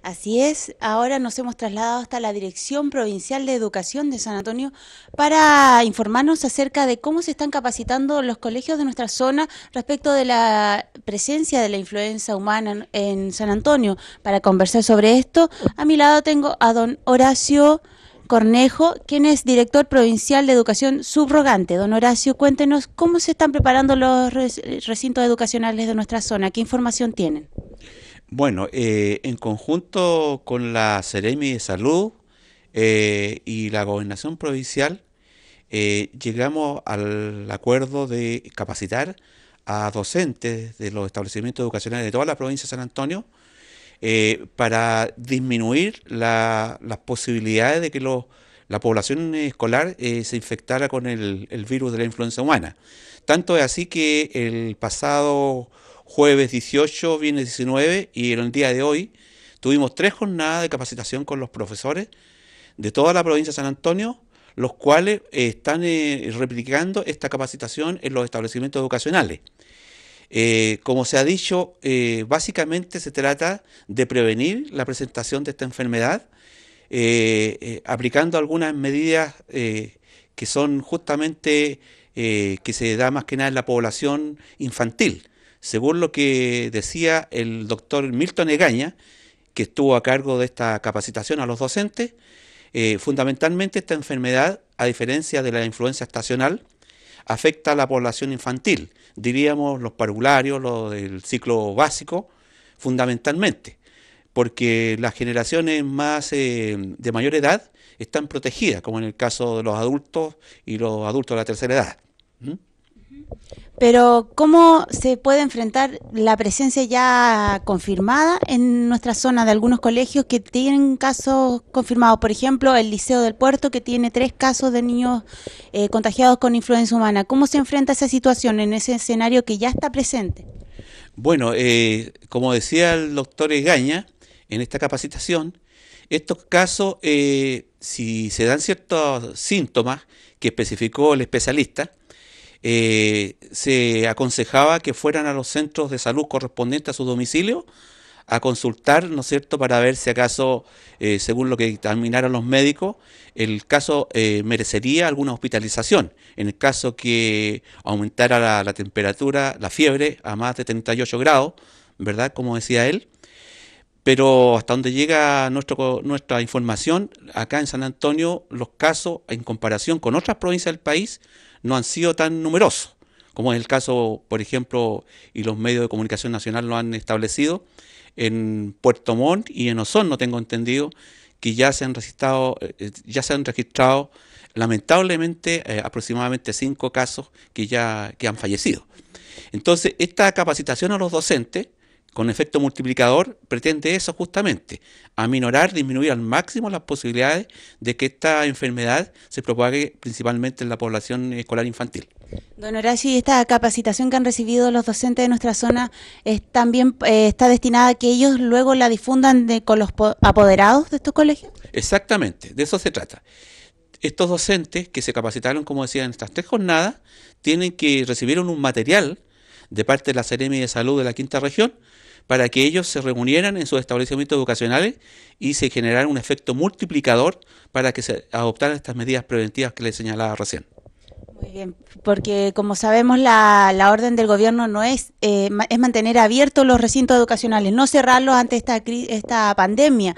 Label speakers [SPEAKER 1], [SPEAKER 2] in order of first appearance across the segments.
[SPEAKER 1] Así es, ahora nos hemos trasladado hasta la Dirección Provincial de Educación de San Antonio para informarnos acerca de cómo se están capacitando los colegios de nuestra zona respecto de la presencia de la influenza humana en San Antonio. Para conversar sobre esto, a mi lado tengo a don Horacio Cornejo, quien es director provincial de educación subrogante. Don Horacio, cuéntenos cómo se están preparando los recintos educacionales de nuestra zona, qué información tienen.
[SPEAKER 2] Bueno, en conjunto con la Seremi de Salud y la Gobernación Provincial, llegamos al acuerdo de capacitar a docentes de los establecimientos educacionales de toda la provincia de San Antonio para disminuir las posibilidades de que la población escolar se infectara con el virus de la influenza humana. Tanto es así que el pasado jueves 18, viernes 19 y en el día de hoy tuvimos 3 jornadas de capacitación con los profesores de toda la provincia de San Antonio, los cuales están replicando esta capacitación en los establecimientos educacionales. Como se ha dicho, básicamente se trata de prevenir la presentación de esta enfermedad, aplicando algunas medidas que son justamente que se da más que nada en la población infantil. Según lo que decía el doctor Milton Egaña, que estuvo a cargo de esta capacitación a los docentes, fundamentalmente esta enfermedad, a diferencia de la influenza estacional, afecta a la población infantil, diríamos los parvularios, los del ciclo básico, fundamentalmente, porque las generaciones más de mayor edad están protegidas, como en el caso de los adultos y los adultos de la tercera edad. ¿Mm?
[SPEAKER 1] Pero, ¿cómo se puede enfrentar la presencia ya confirmada en nuestra zona de algunos colegios que tienen casos confirmados? Por ejemplo, el Liceo del Puerto, que tiene 3 casos de niños contagiados con influenza humana. ¿Cómo se enfrenta esa situación en ese escenario que ya está presente?
[SPEAKER 2] Bueno, como decía el doctor Egaña en esta capacitación, estos casos, si se dan ciertos síntomas que especificó el especialista, se aconsejaba que fueran a los centros de salud correspondientes a su domicilio a consultar, ¿no es cierto?, para ver si acaso, según lo que dictaminaron los médicos, el caso merecería alguna hospitalización. En el caso que aumentara la temperatura, la fiebre a más de 38 grados, ¿verdad?, como decía él. Pero hasta donde llega nuestra información, acá en San Antonio, los casos, en comparación con otras provincias del país, no han sido tan numerosos, como es el caso, por ejemplo, y los medios de comunicación nacional lo han establecido, en Puerto Montt y en Osorno, tengo entendido, que ya se han registrado lamentablemente aproximadamente 5 casos que han fallecido. Entonces, esta capacitación a los docentes con efecto multiplicador pretende eso justamente, aminorar, disminuir al máximo las posibilidades de que esta enfermedad se propague principalmente en la población escolar infantil.
[SPEAKER 1] Don Horacio, ¿y esta capacitación que han recibido los docentes de nuestra zona también está destinada a que ellos luego la difundan con los apoderados de estos colegios?
[SPEAKER 2] Exactamente, de eso se trata. Estos docentes que se capacitaron, como decía, en estas 3 jornadas, tienen que recibir un material de parte de la Seremi de Salud de la Quinta Región para que ellos se reunieran en sus establecimientos educacionales y se generara un efecto multiplicador para que se adoptaran estas medidas preventivas que les señalaba recién.
[SPEAKER 1] Muy bien, porque como sabemos la orden del gobierno no es mantener abiertos los recintos educacionales, no cerrarlos ante esta pandemia,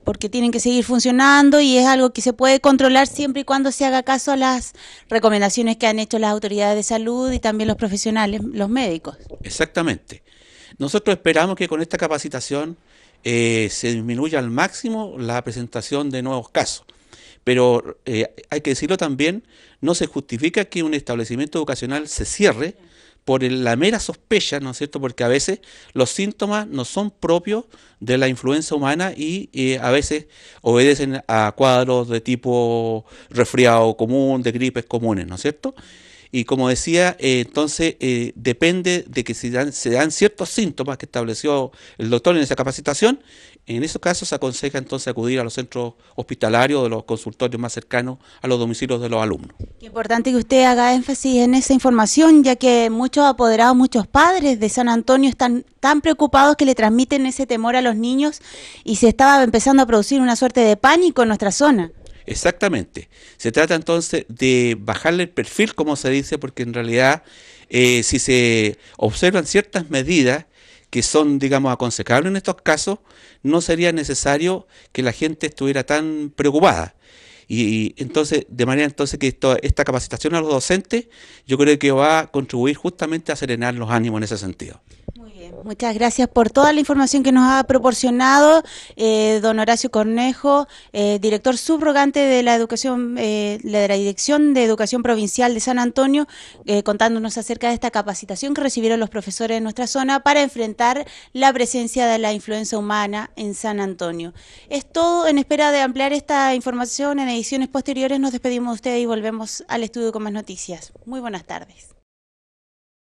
[SPEAKER 1] porque tienen que seguir funcionando y es algo que se puede controlar siempre y cuando se haga caso a las recomendaciones que han hecho las autoridades de salud y también los profesionales, los médicos.
[SPEAKER 2] Exactamente. Nosotros esperamos que con esta capacitación se disminuya al máximo la presentación de nuevos casos. Pero hay que decirlo también, no se justifica que un establecimiento educacional se cierre por la mera sospecha, ¿no es cierto? Porque a veces los síntomas no son propios de la influenza humana y a veces obedecen a cuadros de tipo resfriado común, de gripes comunes, ¿no es cierto? Y como decía, entonces depende de que se dan ciertos síntomas que estableció el doctor en esa capacitación. En esos casos se aconseja entonces acudir a los centros hospitalarios o de los consultorios más cercanos a los domicilios de los alumnos.
[SPEAKER 1] Qué importante que usted haga énfasis en esa información, ya que muchos apoderados, muchos padres de San Antonio están tan preocupados que le transmiten ese temor a los niños y se estaba empezando a producir una suerte de pánico en nuestra zona.
[SPEAKER 2] Exactamente. Se trata entonces de bajarle el perfil, como se dice, porque en realidad si se observan ciertas medidas que son, digamos, aconsejables en estos casos, no sería necesario que la gente estuviera tan preocupada. Y entonces, de manera entonces que esta capacitación a los docentes, yo creo que va a contribuir justamente a serenar los ánimos en ese sentido.
[SPEAKER 1] Muy bien, muchas gracias por toda la información que nos ha proporcionado don Horacio Cornejo, director subrogante de la educación, de la Dirección de Educación Provincial de San Antonio, contándonos acerca de esta capacitación que recibieron los profesores de nuestra zona para enfrentar la presencia de la influenza humana en San Antonio. Es todo. En espera de ampliar esta información en ediciones posteriores, nos despedimos de ustedes y volvemos al estudio con más noticias. Muy buenas tardes.